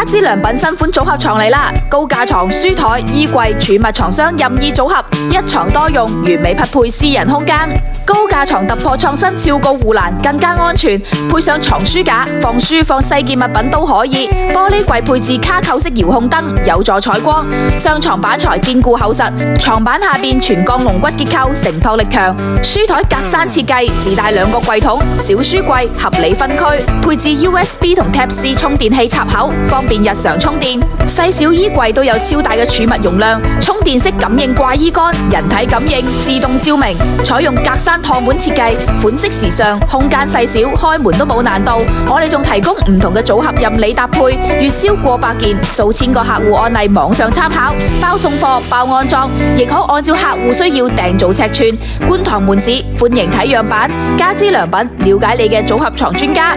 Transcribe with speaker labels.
Speaker 1: 家之良品新款組合床嚟啦，高架床、書台、衣櫃、儲物床箱任意組合，一床多用，完美匹配私人空間。高架床突破創新，超高護欄，更加安全，配上床書架，放書放細件物品都可以。玻璃櫃配置卡扣式遙控燈，有助採光。上床板材堅固厚實，床板下邊全鋼龍骨結構，承托力強。書台格柵設計，自帶2個櫃桶，小書櫃合理分區，配置 USB 同 Type C 充電器插口，方便日常充電。細小衣櫃都有超大嘅儲物容量，充電式感應掛衣杆，人體感應自動照明，採用格柵趟門設計，款式時尚，空間細小，開門都冇難度。我哋仲提供唔同嘅組合任你搭配，月銷過百件，數千個客戶案例網上參考，包送貨、包安裝，亦可按照客戶需要訂造尺寸。觀塘門市歡迎睇樣板，家之良品，了解你嘅組合床專家。